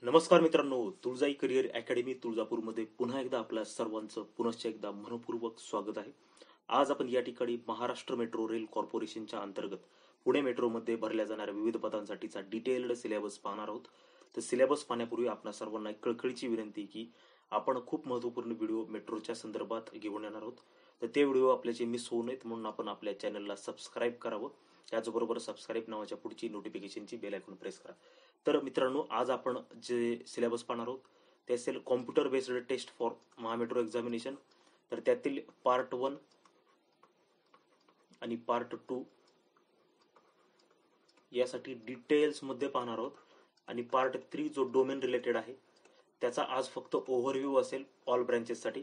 नमस्कार मित्रांनो, तुळजाई career academy तुळजापूरमध्ये पुन्हा एकदा आपल्या सर्वांचं पुनश्च एकदा मनपूर्वक स्वागत आहे. आज आपण या ठिकाणी महाराष्ट्र मेट्रो रेल कॉर्पोरेशनच्या अंतर्गत पुणे मेट्रोमध्ये भरल्या जाणाऱ्या विविध पदांसाठीचा डिटेल्ड सिलेबस पाहणार आहोत. तर सिलेबस पाहण्यापूर्वी आपल्या सर्वांना एक कळकळीची विनंती की आपण खूप महत्त्वपूर्ण व्हिडिओ मेट्रोच्या संदर्भात घेऊन येणार आहोत. तर ते व्हिडिओ आपल्याचे मिस होऊ नयेत म्हणून आपण आपल्या चॅनलला सबस्क्राईब करावं. त्याचबरोबर सबस्क्राईब नावाच्या पुढची नोटिफिकेशनची बेल आयकॉन प्रेस करा. तर मित्रांनो, आज आपण जे सिलेबस पाहणार आहोत ते असेल computer based test for Maha Metro examination. तर त्यातील पार्ट 1 आणि पार्ट 2 यासाठी डिटेल्स मध्ये पाहणार आहोत. आणि पार्ट 3 जो डोमेन रिलेटेड आहे त्याचा आज फक्त ओव्हरव्ह्यू असेल ऑल ब्रँचेससाठी,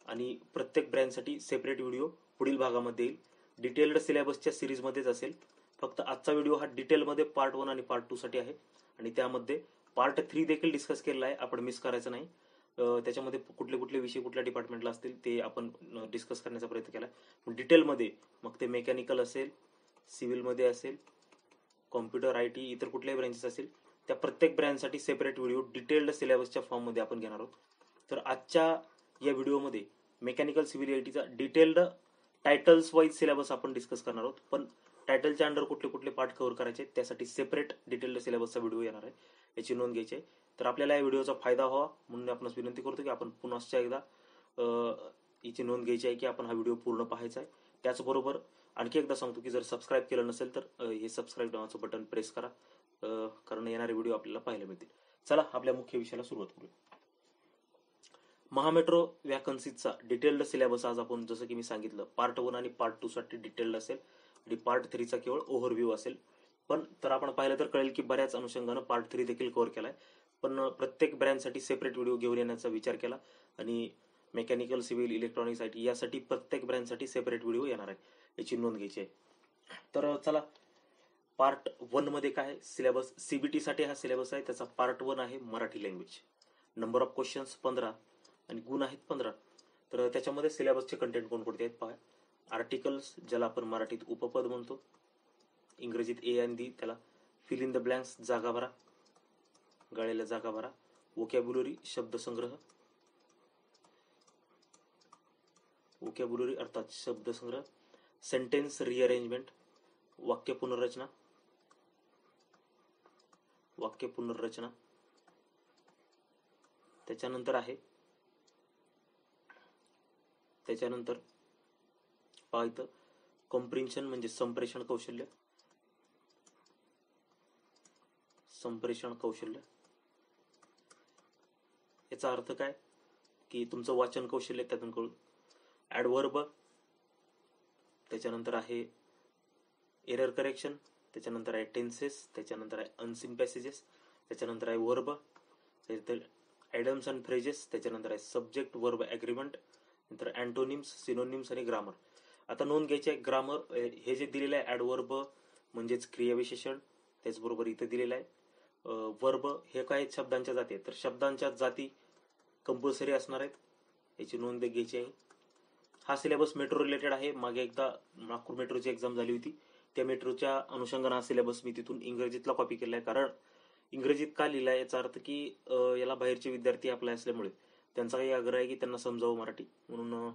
आणि प्रत्येक ब्रँचसाठी सेपरेट व्हिडिओ पुढील भागामध्ये येईल. डिटेल्ड सिलेबसच्या सिरीजमध्येच असेल. फक्त आजचा व्हिडिओ हा डिटेलमध्ये पार्ट 1 आणि पार्ट 2 साठी आहे, आणि त्यामध्ये पार्ट 3 देखील डिस्कस केलेला आहे. आपण मिस करायचं नाही. त्याच्यामध्ये कुठले कुठले विषय कुठल्या डिपार्टमेंटला असतील ते आपण डिस्कस करण्याचा प्रयत्न केला. डिटेलमध्ये मग ते मेकॅनिकल असेल, सिव्हिलमध्ये असेल, कॉम्प्युटर, IT, इतर कुठल्याही ब्रँचेस असेल, त्या प्रत्येक ब्रँचसाठी सेपरेट व्हिडिओ डिटेल्ड सिलेबसच्या फॉर्ममध्ये आपण घेणार आहोत. तर आजच्या या व्हिडिओमध्ये मेकॅनिकल सिव्हिल ITचा डिटेल्ड टायटल्स वाईज सिलेबस आपण डिस्कस करणार आहोत. पण टायटलच्या अंडर कुठले कुठले पार्ट कव्हर करायचे त्यासाठी सेपरेट डिटेल्ड सिलेबसचा व्हिडिओ येणार आहे, याची नोंद घ्यायची आहे. तर आपल्याला या व्हिडिओचा फायदा व्हावा म्हणून आपण विनंती करतो की आपण पुन्हा एकदा याची नोंद घ्यायची आहे की आपण हा व्हिडिओ पूर्ण पाहायचा आहे. त्याचबरोबर आणखी एकदा सांगतो की जर सबस्क्राईब केलं नसेल तर हे सबस्क्राईब नावाचं बटन प्रेस करा, कारण येणारे व्हिडिओ आपल्याला पाहायला मिळतील. चला आपल्या मुख्य विषयाला सुरुवात करूया. महामेट्रो वॅकन्सीचा डिटेल्ड सिलेबस आज आपण, जसं की मी सांगितलं, पार्ट 1 आणि पार्ट 2 साठी डिटेल्ड असेल आणि पार्ट 3 चा केवळ ओव्हरव्ह्यू असेल. पण तर आपण पाहिलं तर कळेल की बऱ्याच अनुषंगानं पार्ट 3 देखील कव्हर केलाय. पण प्रत्येक ब्रँचसाठी सेपरेट व्हिडिओ घेऊन येण्याचा विचार केला, आणि मेकॅनिकल, सिव्हिल, इलेक्ट्रॉनिक्स, IT यासाठी प्रत्येक ब्रँचसाठी सेपरेट व्हिडिओ येणार आहे, याची नोंद घ्यायची आहे. तर चला, पार्ट 1 मध्ये काय सिलेबस, CBT साठी हा सिलेबस आहे. त्याचा पार्ट 1 आहे Marathi language. Number of questions 15 आणि गुण आहेत 15. तर त्याच्यामध्ये सिलेबसचे कंटेंट कोणकोणते आहेत पहा. आर्टिकल्स, ज्याला आपण मराठीत उपपद म्हणतो, इंग्रजीत A आणि D, त्याला फिल इन द ब्लँक्स, जागा भरा, गळलेल्या जागा भरा. वोकॅब्युलरी, शब्दसंग्रह, वोकॅब्युलरी अर्थात शब्दसंग्रह. सेंटेन्स रिअरेंजमेंट, वाक्य पुनर्रचना, वाक्य पुनर्रचना. त्याच्यानंतर पाहायचं कॉम्प्रिन्शन म्हणजे संप्रेषण कौशल्य, संप्रेषण कौशल्य. याचा अर्थ काय की तुमचं वाचन कौशल्य त्यातून कळून. ॲडव्हर्ब, त्याच्यानंतर आहे एरर करेक्शन, त्याच्यानंतर आहे टेन्सेस, त्याच्यानंतर आहे अनसीन पॅसेजेस, त्याच्यानंतर आहे वर्ब, त्याच्यानंतर ॲडम्स अँड फ्रेजेस, त्याच्यानंतर आहे सब्जेक्ट वर्ब ॲग्रीमेंट, नंतर अँटोनिम्स, सिनोनिम्स आणि ग्रामर. आता नोंद घ्यायची आहे, ग्रामर हे जे दिलेलं आहे ॲडव्हर्ब म्हणजेच क्रियाविशेषण, त्याचबरोबर इथं दिलेलं आहे वर्ब हे काय शब्दांच्या जाती आहेत. तर शब्दांच्या जाती कंपल्सरी असणार आहेत, याची नोंद घ्यायची आहे. हा सिलेबस मेट्रो रिलेटेड आहे. मागे एकदा नागपूर मेट्रोची एक्झाम झाली होती, त्या मेट्रोच्या अनुषंगाने हा सिलेबस मी तिथून इंग्रजीतला कॉपी केलाय. कारण इंग्रजीत का लिहिलाय याचा अर्थ की याला बाहेरचे विद्यार्थी अप्लाय असल्यामुळे त्यांचा काही आग्रह आहे की त्यांना समजावं मराठी, म्हणून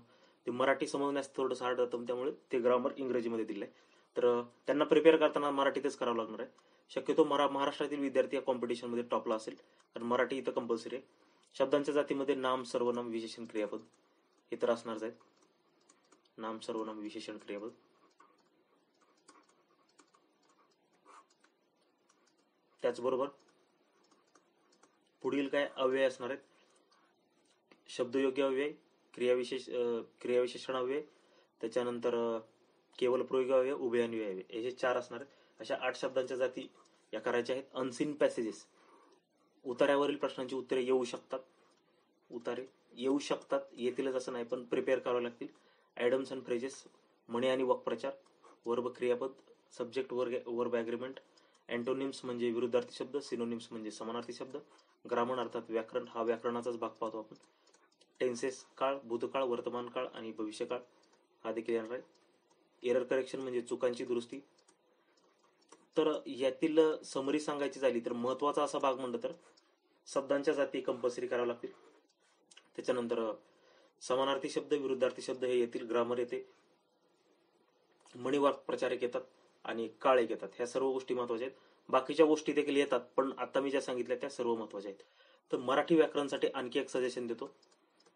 ते मराठी समजण्यास थोडंसं हार्ड जातं, त्यामुळे ते ग्रामर इंग्रजीमध्ये दिलंय. तर त्यांना प्रिपेअर करताना मराठीतच करावं लागणार आहे. शक्यतो महाराष्ट्रातील विद्यार्थी या कॉम्पिटिशनमध्ये टॉपला असेल, कारण मराठी इथं कंपल्सरी आहे. शब्दांच्या जातीमध्ये नाम, सर्वनाम, विशेषण, क्रियापद हे तर असणारच आहेत. नाम, सर्वनाम, विशेषण, क्रियापद. त्याचबरोबर पुढील काय अव्यय असणार आहेत, शब्दयोग्य अव्यय, क्रियाविशेषण अव्यय, त्याच्यानंतर केवळ प्रयोगी अव्यय, उभयान्वयी अव्यय, हे 4 असणार आहेत. अशा 8 शब्दांच्या जाती या करायच्या आहेत. अनसीन पॅसेजेस, उतार्यावरील प्रश्नांची उत्तरे येऊ शकतात, उतारे येऊ शकतात, येतीलच असं नाही, पण प्रिपेअर करावे लागतील. ॲडम्स अँड फ्रेजेस, म्हणे आणि वाक्प्रचार, वर्ब क्रियापद, सब्जेक्ट वर्ब ॲग्रीमेंट, अँटोनिम्स म्हणजे विरुद्धार्थी शब्द, सिनोनिम्स म्हणजे समानार्थी शब्द, ग्रामर अर्थात व्याकरण, हा व्याकरणाचाच भाग पाहतो आपण. टेन्सेस, काळ, भूतकाळ, वर्तमान काळ आणि भविष्यकाळ हा देखील येणार आहे. एरर करेक्शन म्हणजे चुकांची दुरुस्ती. तर यातील समरी सांगायची झाली तर महत्वाचा असा भाग म्हणलं तर शब्दांच्या जाती कंपल्सरी कराव्या लागतील. त्याच्यानंतर समानार्थी शब्द, विरुद्धार्थी शब्द हे येतील, ग्रामर येते, मणिवार्क प्रचारक येतात आणि काळ एक येतात. ह्या सर्व गोष्टी महत्वाच्या आहेत. बाकीच्या गोष्टी देखील येतात, पण आता मी ज्या सांगितल्या त्या सर्व महत्वाच्या आहेत. तर मराठी व्याकरणसाठी आणखी एक सजेशन देतो.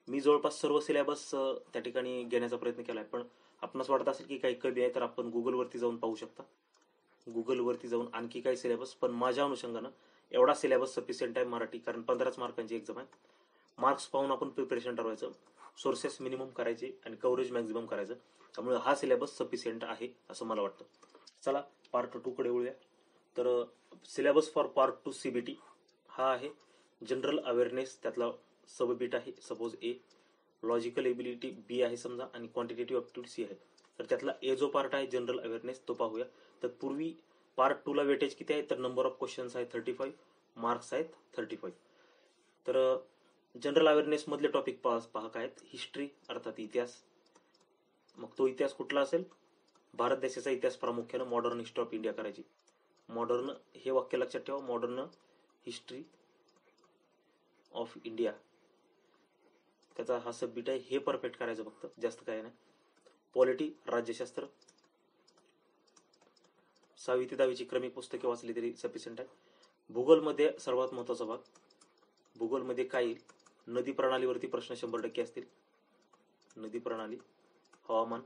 मी जवळपास सर्व सिलेबस त्या ठिकाणी घेण्याचा प्रयत्न केलाय, पण आपणास वाटत असेल की काही कमी आहे तर आपण गुगलवरती जाऊन पाहू शकता. गुगलवरती जाऊन आणखी काही सिलेबस, पण माझ्या अनुषंगानं एवढा सिलेबस सफिशियंट आहे मराठी, कारण 15 मार्कांची एक्झाम आहे. मार्क्स पाहून आपण प्रिपरेशन ठरवायचं, सोर्सेस मिनिमम करायचे आणि कव्हरेज मॅक्झिमम करायचं. त्यामुळे हा सिलेबस सफिशियंट आहे असं मला वाटतं. चला पार्ट 2 कडे वळूया. तर सिलेबस फॉर पार्ट 2 CBT हा आहे. जनरल अवेअरनेस त्यातला सब बीट आहे, सपोज ए. लॉजिकल एबिलिटी बी आहे समजा, आणि क्वांटिटेटिव्ह अप्टिट्यूड सी आहे. तर त्यातला ए जो पार्ट आहे जनरल अवेअरनेस तो पाहूया. तर पूर्वी पार्ट 2 ला वेटेज किती आहे, तर नंबर ऑफ क्वेश्चन्स आहे 35, मार्क्स आहेत 35. तर जनरल अवेअरनेस मधले टॉपिक पहा काय आहेत. हिस्ट्री अर्थात इतिहास, मग तो इतिहास कुठला असेल, भारत देशाचा इतिहास प्रामुख्यानं मॉडर्न हिस्ट्री ऑफ इंडिया करायची. मॉडर्न हे वाक्य लक्षात ठेवा, मॉडर्न हिस्ट्री ऑफ इंडिया, त्याचा हा सबमिट आहे, हे परफेक्ट करायचं फक्त, जास्त काय नाही. पॉलिटी राज्यशास्त्र, 6वी ते 10वीची क्रमिक पुस्तके वाचली तरी सफिशियंट आहे. भूगोलमध्ये सर्वात महत्वाचा भाग, भूगोलमध्ये काय येईल, नदी प्रणालीवरती प्रश्न 100% असतील. नदी प्रणाली, हवामान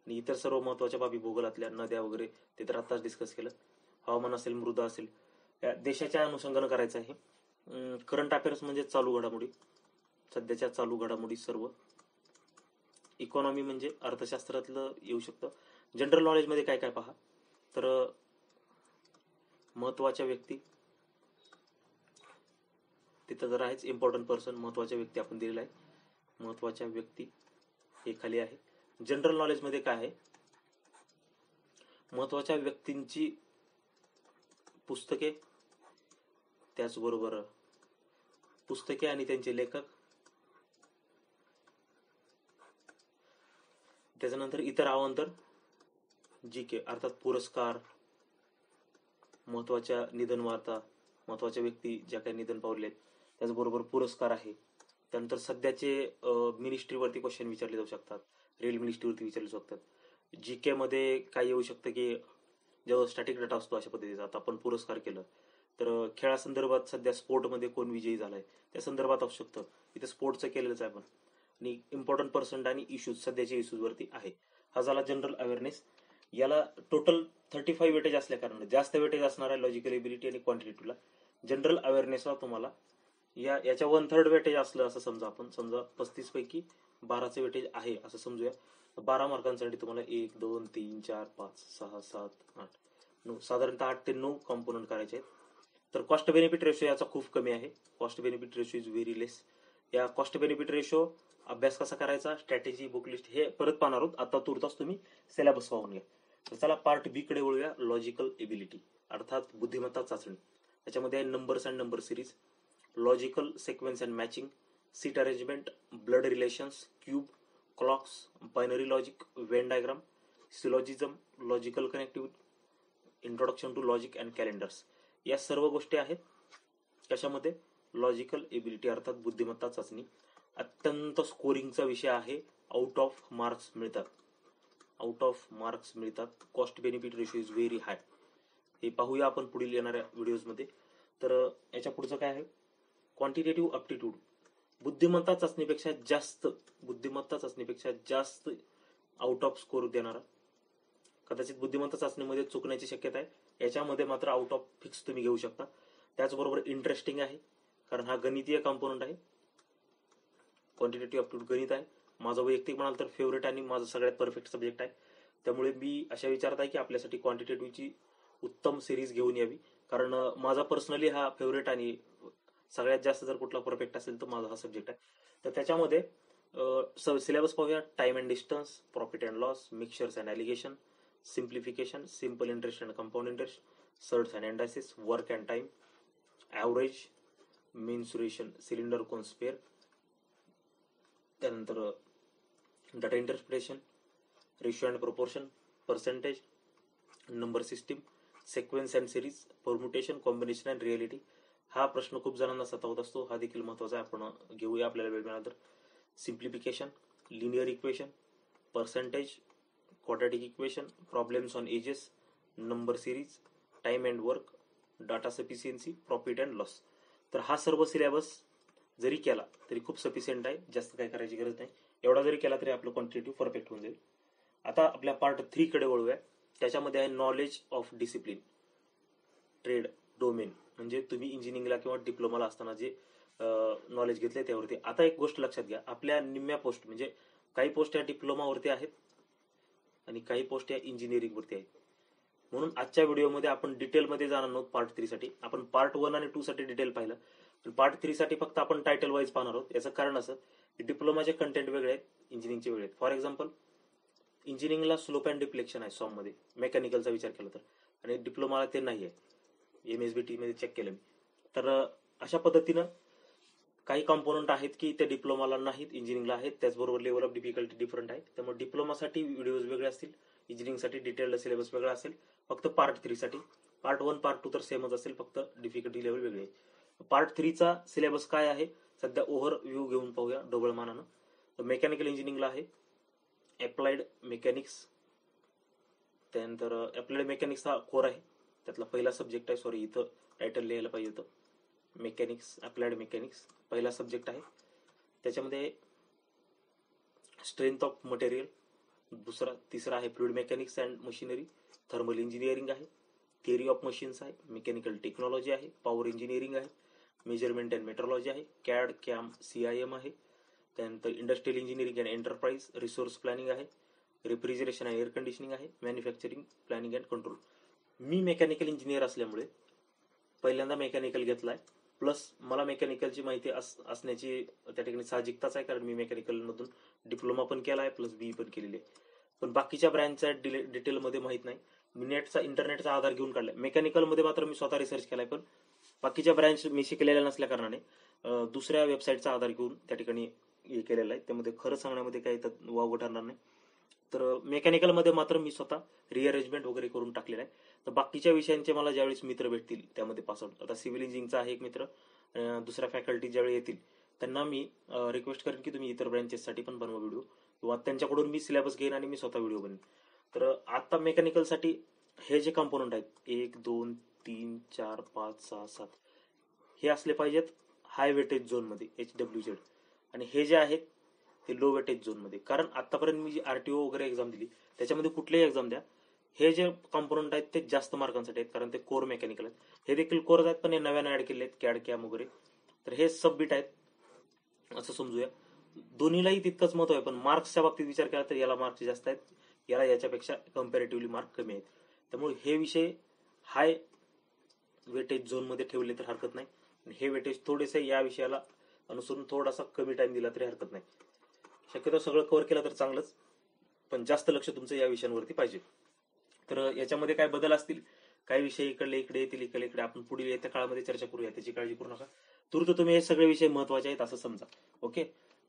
आणि इतर सर्व महत्वाच्या बाबी भूगोलातल्या, नद्या वगैरे ते तर आताच डिस्कस केलं. हवामान असेल, मृदा असेल, या देशाच्या अनुषंगानं करायचं आहे. करंट अफेअर्स म्हणजे चालू घडामोडी, सध्याच्या चालू घडामोडी सर्व. इकॉनॉमी म्हणजे अर्थशास्त्रातलं येऊ शकतं. जनरल नॉलेजमध्ये काय काय पहा, तर महत्वाच्या व्यक्ती, तिथं जर आहेच इम्पॉर्टंट पर्सन, महत्वाच्या व्यक्ती आपण दिलेला आहे. महत्वाच्या व्यक्ती हे खाली आहे. जनरल नॉलेजमध्ये काय आहे, महत्वाच्या व्यक्तींची पुस्तके, त्याचबरोबर पुस्तके आणि त्यांचे लेखक, त्याच्यानंतर इतर अवांतर, GK अर्थात पुरस्कार, महत्वाच्या निधन वार्ता, महत्वाच्या व्यक्ती ज्या काही निधन पावले, त्याचबरोबर पुरस्कार आहे. त्यानंतर सध्याचे मिनिस्ट्रीवरती क्वेश्चन विचारले जाऊ शकतात, रेल मिनिस्ट्रीवरती विचारले जाऊ शकतात. GK मध्ये काय येऊ शकतं की जेव्हा स्टॅटिक डाटा असतो अशा पद्धतीचा, आता आपण पुरस्कार केलं तर खेळासंदर्भात सध्या स्पोर्टमध्ये कोण विजयी झालाय त्या संदर्भात असू शकतं, इथे स्पोर्टचं केलेलंच आहे आपण. आणि इम्पॉर्टंट पर्सन आणि इश्यूज, सध्याच्या इश्यूज वरती आहे. हा झाला जनरल अवेअरनेस. याला टोटल 35 वेटेज असल्या कारण जास्त वेटेज असणार आहे लॉजिकल एबिलिटी आणि क्वांटिटेटिव्हला. जनरल अवेअरनेसला तुम्हाला याच्या 1/3 वेटेज असलं असं समजा, आपण समजा 35 पैकी 12चे वेटेज आहे असं समजूया. 12 मार्कांसाठी तुम्हाला 1, 2, 3, 4, 5, 6, 7, 8, 9, साधारणतः 8 ते 9 कॉम्पोनंट करायचे आहेत. तर कॉस्ट बेनिफिट रेशो याचा खूप कमी आहे. Cost benefit ratio is very less. या कॉस्ट बेनिफिट रेशो अभ्यास कसा करायचा, स्ट्रॅटेजी, बुक लिस्ट हे परत पाहणार आहोत. आता तुर्तास तुम्ही सिलेबस पाहून घ्या. तर चला पार्ट बी कडे वळूया. लॉजिकल एबिलिटी अर्थात बुद्धिमत्ता चाचणी. त्याच्यामध्ये आहे numbers and number series, logical sequence and matching, seat arrangement, blood relations, cube, clocks, binary logic, Venn diagram, syllogism, logical connectivity, introduction to logic and calendars. या सर्व गोष्टी आहेत कशामध्ये, लॉजिकल एबिलिटी अर्थात बुद्धिमत्ता चाचणी. अत्यंत स्कोरिंगचा विषय आहे. आउट ऑफ मार्क्स मिळतात, आउट ऑफ मार्क्स मिळतात. Cost benefit ratio is very high. हे पाहूया आपण पुढील येणाऱ्या व्हिडिओजमध्ये. तर याच्या पुढचं काय आहे, क्वांटिटेटिव्ह अप्टिट्यूड. बुद्धिमत्ता चाचणीपेक्षा जास्त आउट ऑफ स्कोर देणारा. कदाचित बुद्धिमत्ता चाचणीमध्ये चुकण्याची शक्यता आहे, याच्यामध्ये मात्र आउट ऑफ फिक्स तुम्ही घेऊ शकता. त्याचबरोबर इंटरेस्टिंग आहे कारण हा गणितीय कॉम्पोनंट आहे. क्वांटिटेटिव्ह अप्टिट्यूड गणित आहे. माझं वैयक्तिक म्हणाल तर फेवरेट आणि माझा सगळ्यात परफेक्ट सब्जेक्ट आहे. त्यामुळे मी अशा विचारत आहे की आपल्यासाठी क्वांटिटेटिव्हची उत्तम सिरीज घेऊन यावी, कारण माझा पर्सनली हा फेवरेट आणि सगळ्यात जास्त जर कुठला परफेक्ट असेल तर माझा हा सब्जेक्ट आहे. तर त्याच्यामध्ये सिलेबस पाहूया. Time and distance, profit and loss, mixtures and alligation, simplification, simple interest and compound interest, surds and indices, work and time, average, mensuration, cylinder cone sphere, त्यानंतर data interpretation, ratio and proportion, percentage, number system, sequence and series, permutation, combination and reality. हा प्रश्न खूप जणांना सतावत असतो, हा देखील महत्वाचा आहे, आपण घेऊया आपल्याला वेळ मिळाला तर. Simplification, linear equation, percentage, quadratic equation, problems on edges, number series, time and work, data sufficiency, profit and loss. तर हा सर्व सिलेबस जरी केला तरी खूप सफिशियंट आहे, जास्त काय करायची गरज नाही. एवढा जरी केला तरी आपलं क्वांटिटेटिव्ह परफेक्ट होऊन जाईल. आता आपल्या पार्ट 3 कडे वळूया. त्याच्यामध्ये आहे knowledge of discipline, trade, domain. म्हणजे तुम्ही इंजिनिअरिंगला किंवा डिप्लोमाला असताना जे नॉलेज घेतले त्यावरती. आता एक गोष्ट लक्षात घ्या, आपल्या निम्म्या पोस्ट म्हणजे काही पोस्ट या डिप्लोमावरती आहेत आणि काही पोस्ट या इंजिनिअरिंगवरती आहेत. म्हणून आजच्या व्हिडिओमध्ये आपण डिटेलमध्ये जाणार आहोत पार्ट 3 साठी. आपण पार्ट 1 आणि 2 साठी डिटेल पाहिलं, पण पार्ट 3 साठी फक्त आपण टायटल वाईज पाहणार आहोत. याचं कारण असं की डिप्लोमाचे कंटेंट वेगळे आहेत, इंजिनिअरिंगचे वेगळे आहेत. फॉर एक्झाम्पल, इंजिनिअरिंगला स्लोप अँड डिफ्लेक्शन आहे सॉम मध्ये, मेकॅनिकलचा विचार केला तर, आणि डिप्लोमाला ते नाही आहे. MSBT मध्ये चेक केलं मी. तर अशा पद्धतीनं काही कॉम्पोनंट आहेत की ते डिप्लोमाला नाहीत, इंजिनिअरिंगला आहेत. त्याचबरोबर लेवल ऑफ डिफिकल्टी डिफरंट आहे. त्यामुळे डिप्लोमासाठी व्हिडिओज वेगळे असतील, इंजिनिअरिंगसाठी डिटेल्ड सिलेबस वेगळा असेल. फक्त पार्ट 3 साठी पार्ट 1 पार्ट 2 तर सेमच असेल, फक्त डिफिकल्टी लेवल वेगळे आहे. पार्ट 3 चा सिलेबस काय आहे सध्या ओव्हरव्ह्यू घेऊन पाहूया ढोबळमानानं. तर मेकॅनिकल इंजिनिअरिंगला आहे अप्लाइड मेकॅनिक्स. त्यानंतर अप्लाइड मेकॅनिक्स हा कोर आहे, त्यातला पहिला सब्जेक्ट आहे. सॉरी, इथं टायटल लिहायला पाहिजे होतं. मेकॅनिक्स, अप्लाइड मेकॅनिक्स पहिला सब्जेक्ट आहे. त्याच्यामध्ये स्ट्रेंथ ऑफ मटेरियल तिसरा आहे fluid mechanics and machinery. Thermal engineering आहे, थिअरी ऑफ मशीन्स आहे, मेकॅनिकल टेक्नॉलॉजी आहे, पॉवर इंजिनिअरिंग आहे, मेजरमेंट अँड मेट्रोलॉजी आहे, कॅड कॅम CIM आहे. त्यानंतर industrial engineering and enterprise, resource planning आहे, रेफ्रिजरेशन अँड एअर कंडिशनिंग आहे, manufacturing planning and control. Me mechanical engineer असल्यामुळे पहिल्यांदा मेकॅनिकल घेतलाय, प्लस मला मेकॅनिकलची माहिती असण्याची त्या ठिकाणी साहजिकताच आहे, कारण मी मेकॅनिकल मधून डिप्लोमा पण केला आहे प्लस BE पण केलेली आहे. पण बाकीच्या ब्रँचचा डिटेलमध्ये माहित नाही. मी इंटरनेटचा आधार घेऊन काढलाय. मेकॅनिकलमध्ये मात्र मी स्वतः रिसर्च केलाय, पण बाकीच्या ब्रँच मी शिकलेल्या नसल्या कारणाने दुसऱ्या वेबसाईटचा आधार घेऊन त्या ठिकाणी हे केलेलं आहे. त्यामध्ये खरं सांगण्यामध्ये काही वाव ठरणार नाही. तर मेकॅनिकलमध्ये मात्र मी स्वतः रिअरेंजमेंट वगैरे करून टाकलेलं आहे. तर बाकीच्या विषयांचे मला ज्यावेळेस मित्र भेटतील त्यामध्ये पासआउट, आता सिव्हिल इंजिनिअरिंगचा आहे एक मित्र, दुसऱ्या फॅकल्टी ज्यावेळी येतील त्यांना मी रिक्वेस्ट करेन की तुम्ही इतर ब्रँचेससाठी पण बनवा व्हिडिओ, किंवा त्यांच्याकडून मी सिलेबस घेईन आणि मी स्वतः व्हिडिओ बनवेन. तर आता मेकॅनिकलसाठी हे जे कंपोनंट आहेत 1 2 3 4 5 6 7 हे असले पाहिजेत हाय वेटेज झोनमध्ये, HWZ. आणि हे जे आहेत ते लो वेटेज झोनमध्ये. कारण आतापर्यंत मी जी RTO वगैरे एक्झाम दिली त्याच्यामध्ये कुठलीही एक्झाम द्या, हे जे कंपोनंट आहेत ते जास्त मार्कांसाठी आहेत, कारण ते कोर मेकॅनिकल आहेत. हे देखील कोर आहेत, पण हे नव्याने ऍड केले आहेत कॅड कॅम वगैरे. तर हे सबबिट आहेत असं समजूया. दोन्हीलाही तितकंच महत्व आहे, पण मार्क्सच्या बाबतीत विचार केला तर याला मार्क्स जास्त आहेत, याला याच्यापेक्षा कम्पॅरेटिव्हली मार्क कमी आहेत. त्यामुळे हे विषय हाय वेटेज झोन मध्ये ठेवले तर हरकत नाही. हे वेटेज थोडेसे या विषयाला अनुसरून थोडासा कमी टाइम दिला तरी हरकत नाही. शक्यतो सगळं कव्हर केलं तर चांगलंच, पण जास्त लक्ष तुमचं या विषयांवरती पाहिजे. तर याच्यामध्ये काय बदल असतील, काही विषय इकडले इकडे येतील, इकडे इकडे आपण पुढील येत्या काळामध्ये चर्चा करूया, त्याची काळजी करू नका. तूर्त तुम्ही हे सगळे विषय महत्वाचे आहेत असं समजा. ओके,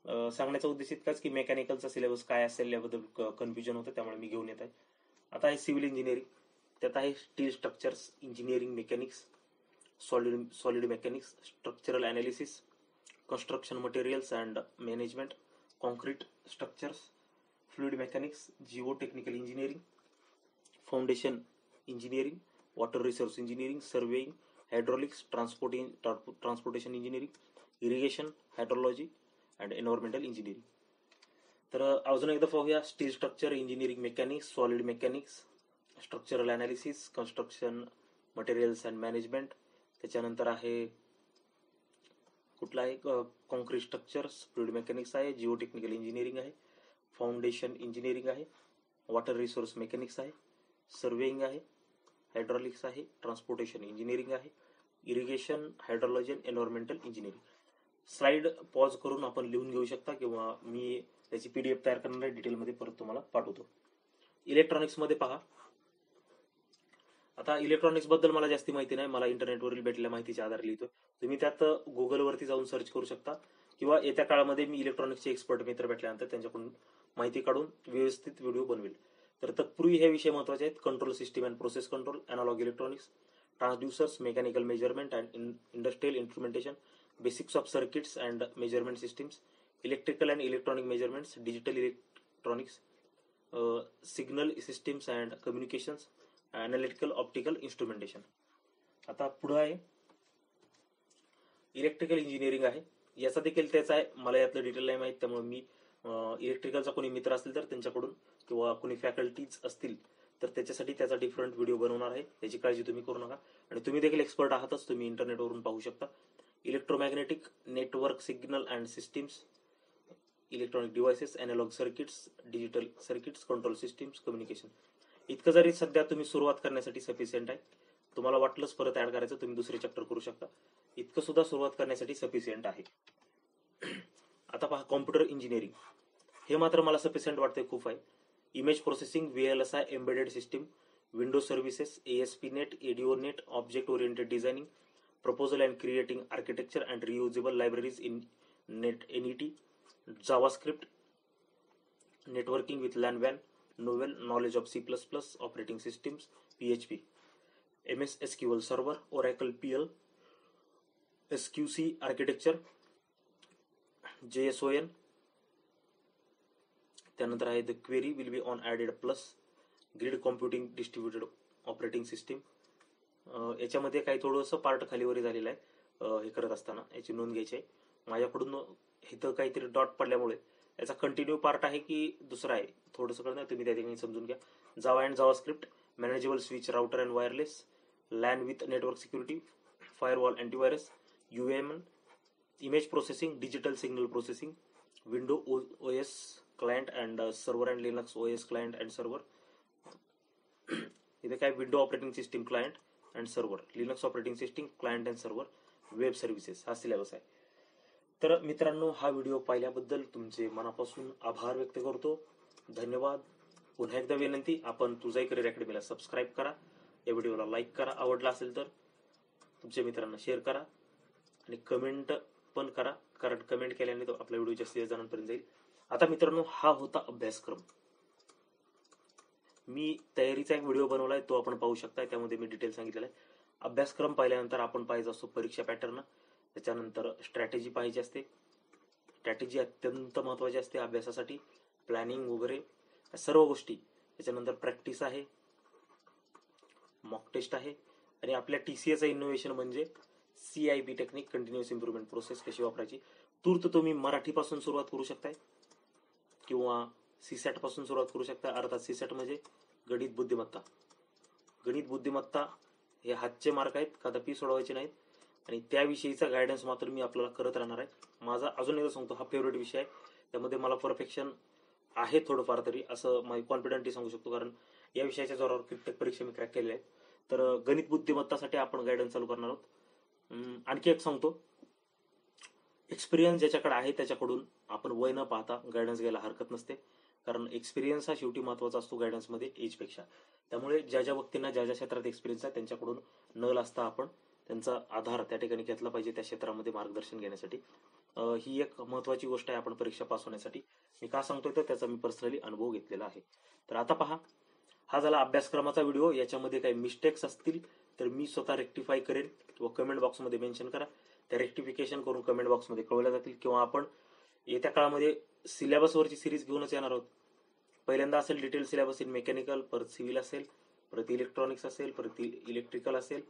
सांगण्याचा उद्देश इतकाच की मेकॅनिकलचा सिलेबस काय असेल याबद्दल कन्फ्युजन होतं, त्यामुळे मी घेऊन येत आहे. आता आहे सिव्हिल इंजिनिअरिंग, त्यात आहे steel structures engineering mechanics, solid mechanics, structural analysis, construction materials and management, concrete structures, fluid mechanics, geotechnical engineering, foundation engineering, water resource engineering, surveying, hydraulics, transportation engineering, irrigation, hydrology and environmental engineering. तर अजून एकदा पाहूया. Steel structure engineering mechanics, solid mechanics, structural analysis, construction materials and management. त्याच्यानंतर आहे कुठला आहे concrete structures, fluid mechanics आहे, Jio technical engineering आहे, फाउंडेशन इंजिनिअरिंग आहे, वॉटर रिसोर्स मेकॅनिक्स आहे, सर्वेइंग आहे, हायड्रॉलिक्स आहे, ट्रान्सपोर्टेशन इंजिनिअरिंग आहे, irrigation, hydrology and environmental engineering. Slide pause करून आपण लिहून घेऊ शकता, किंवा मी त्याची PDF तयार करणार आहे, डिटेलमध्ये परत तुम्हाला पाठवतो. इलेक्ट्रॉनिक्स मध्ये पहा. आता इलेक्ट्रॉनिक्स बद्दल मला जास्ती माहिती नाही, मला इंटरनेटवरील भेटलेल्या माहितीच्या आधारे लिहितो. तुम्ही त्यात गुगलवरती जाऊन सर्च करू शकता, किंवा येत्या काळामध्ये मी इलेक्ट्रॉनिक्सचे एक्सपर्ट मित्र भेटल्यानंतर त्यांच्याकडून माहिती काढून व्यवस्थित व्हिडिओ बनवेल. तर तत्पूर्वी हे विषय महत्वाचे आहेत. Control system and process control, analog electronics, transducers, mechanical measurement and industrial instrumentation, basics of circuits and measurement systems, electrical and electronic measurements, digital electronics, signal systems and communications, analytical optical instrumentation. आता पुढं आहे electrical engineering आहे. याचा देखील त्याचा आहे, मला यातलं डिटेल नाही माहीत, त्यामुळे मी इलेक्ट्रिकलचा कोणी मित्र असतील तर त्यांच्याकडून किंवा कोणी फॅकल्टीज असतील तर त्याच्यासाठी त्याचा डिफरंट व्हिडिओ बनवणार आहे. याची काळजी तुम्ही करू नका. आणि तुम्ही देखील एक्सपर्ट आहातच, तुम्ही इंटरनेटवरून पाहू शकता. Electromagnetic network, signal and systems, electronic devices, analogue circuits, digital circuits, control systems, communication. इतकं जरी सध्या तुम्ही सुरुवात करण्यासाठी सफिशियंट आहे. तुम्हाला वाटलंच परत ऍड करायचं, तुम्ही दुसरे चॅप्टर करू शकता. इतकं सुद्धा सुरुवात करण्यासाठी सफिशियंट आहे. आता पहा कॉम्प्युटर इंजिनिअरिंग. हे मात्र मला सफिशियंट वाटतंय, खूप आहे. Image processing, VLSI, embedded system, Windows services, ASP.NET, ADO.NET, object oriented designing, proposal and creating architecture and reusable libraries in NET, JavaScript, networking with LAN/WAN, novel knowledge of C++, operating systems, PHP, MS SQL server, Oracle PL, SQC architecture, JSON. त्यानंतर आहे the query will be on added plus, grid computing distributed operating system. याच्यामध्ये काही थोडंसं part खालीवरी झालेलं आहे. हे करत असताना याची नोंद घ्यायची आहे. माझ्याकडून इथं काहीतरी डॉट पडल्यामुळे याचा कंटिन्यू पार्ट आहे की दुसरा आहे थोडंसं कळलं, तुम्ही त्या ठिकाणी समजून घ्या. Java and JavaScript, manageable switch, router and wireless, LAN with network security, firewall, antivirus, UAML, image processing, digital signal processing, window OS client and server and Linux OS client and server. इथे काय window operating system client and server, Linux operating system client and server, web services, हा syllabus आहे. तर मित्रांनो, हा video पाहिल्याबद्दल तुमचे मनापासून आभार व्यक्त करतो. धन्यवाद. पुन्हा एकदा विनंती, आपण तुझाई करिअर अकॅडमीला सबस्क्राईब करा, या व्हिडिओला लाईक करा, आवडला असेल तर तुमच्या मित्रांना शेअर करा आणि कमेंट पण करा, कारण कमेंट केल्याने तो आपला व्हिडिओ जास्तीत जणांपर्यंत जाईल. आता मित्रांनो, हा होता अभ्यासक्रम. मी तयारीचा एक व्हिडिओ बनवलाय, तो आपण पाहू शकता. त्यामध्ये मी डिटेल सांगितलेलं आहे. अभ्यासक्रम पाहिल्यानंतर आपण पाहिजे असतो परीक्षा पॅटर्न, त्याच्यानंतर स्ट्रॅटेजी पाहिजे असते. स्ट्रॅटेजी अत्यंत महत्वाची असते अभ्यासासाठी, प्लॅनिंग वगैरे सर्व गोष्टी. त्याच्यानंतर प्रॅक्टिस आहे, मॉक टेस्ट आहे, आणि आपल्या TCAचं इनोव्हेशन म्हणजे CIP technique, continuous improvement process कशी वापरायची. तूर्त तुम्ही मराठीपासून सुरुवात करू शकताय किंवा CSAT पासून सुरुवात करू शकता. अर्थात CSAT म्हणजे गणित बुद्धिमत्ता. गणित बुद्धिमत्ता हे हातचे मार्क आहेत, कदापि सोडवायचे नाहीत, आणि त्याविषयीचा गायडन्स मात्र मी आपल्याला करत राहणार आहे. माझा अजून एकदा सांगतो, हा फेवरेट विषय आहे. त्यामध्ये मला परफेक्शन आहे थोडंफार तरी, असं मी कॉन्फिडंटली सांगू शकतो, कारण या विषयाच्या जोरावर कित्येक परीक्षा मी क्रॅक केलेल्या आहेत. तर गणित बुद्धिमत्तासाठी आपण गायडन्स चालू करणार आहोत. आणखी एक सांगतो, एक्सपिरियन्स ज्याच्याकडे आहे त्याच्याकडून आपण वय न पाहता गायडन्स घ्यायला हरकत नसते, कारण एक्सपिरियन्स हा शेवटी महत्वाचा असतो गायडन्समध्ये एजपेक्षा. त्यामुळे ज्या ज्या व्यक्तींना ज्या ज्या क्षेत्रात एक्सपिरियन्स आहे त्यांच्याकडून न लाजता आपण त्यांचा आधार त्या ठिकाणी घेतला पाहिजे त्या क्षेत्रामध्ये मार्गदर्शन घेण्यासाठी. ही एक महत्वाची गोष्ट आहे आपण परीक्षा पास होण्यासाठी. मी का सांगतोय तर त्याचा मी पर्सनली अनुभव घेतलेला आहे. तर आता पहा, हा झाला अभ्यासक्रमाचा व्हिडिओ. याच्यामध्ये काही मिस्टेक्स असतील तर मी स्वतः रेक्टिफाय करेन किंवा कमेंट बॉक्समध्ये मेन्शन करा, त्या रेक्टिफिकेशन करून कमेंट बॉक्समध्ये कळवल्या जातील. किंवा आपण येत्या काळामध्ये सिलेबसवरची सिरीज घेऊनच येणार आहोत. पहिल्यांदा असेल डिटेल सिलेबस इन मेकॅनिकल, परत सिव्हिल असेल, परत इलेक्ट्रॉनिक्स असेल, परत इलेक्ट्रिकल असेल,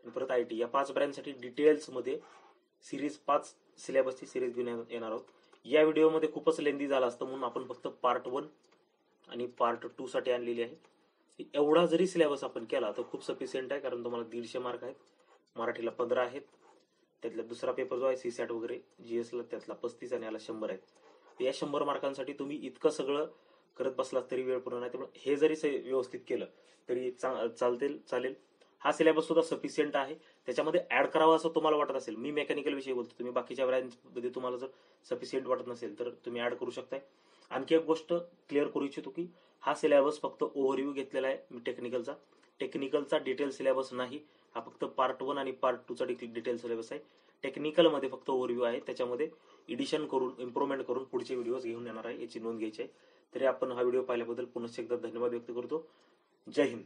आणि परत IT. या 5 ब्रँचसाठी डिटेल्समध्ये सिरीज 5 सिलेबसची सिरीज घेऊन येणार आहोत. या व्हिडिओमध्ये खूपच लेंदी झाला असतं, म्हणून आपण फक्त पार्ट 1 आणि पार्ट 2 साठी आणलेली आहे. एवढा जरी सिलेबस आपण केला तर खूप सफिशियंट आहे, कारण तुम्हाला 150 मार्क आहेत. मराठीला 15 आहेत, त्यातला दुसरा पेपर जो आहे CSAT वगैरे GSला त्यातला 35 आणि याला 100 आहेत. या 100 मार्कांसाठी तुम्ही इतकं सगळं करत बसलात तरी वेळ पूर्ण नाही. त्यामुळे हे जरी व्यवस्थित केलं तरी चालेल. हा सिलेबस सुद्धा सफिशियंट आहे. त्याच्यामध्ये ऍड करावा असं तुम्हाला वाटत असेल, मी मेकॅनिकल विषयी बोलतो, तुम्ही बाकीच्या ब्रँचमध्ये तुम्हाला जर सफिशियंट वाटत नसेल तर तुम्ही ऍड करू शकताय. आणखी एक गोष्ट क्लिअर करू इच्छितो की हा सिलेबस फक्त ओव्हरव्ह्यू घेतलेला आहे मी टेक्निकलचा डिटेल सिलेबस नाही. हा फक्त पार्ट 1 आणि पार्ट 2 चा डिटेल सिलेबस आहे. टेक्निकलमध्ये फक्त ओव्हरव्ह्यू आहे, त्याच्यामध्ये एडिशन करून इम्प्रुव्हमेंट करून पुढचे व्हिडिओज घेऊन येणार आहे, याची नोंद घ्यायची आहे. तरी आपण हा व्हिडिओ पाहिल्याबद्दल पुन्हा एकदा धन्यवाद व्यक्त करतो. जय हिंद.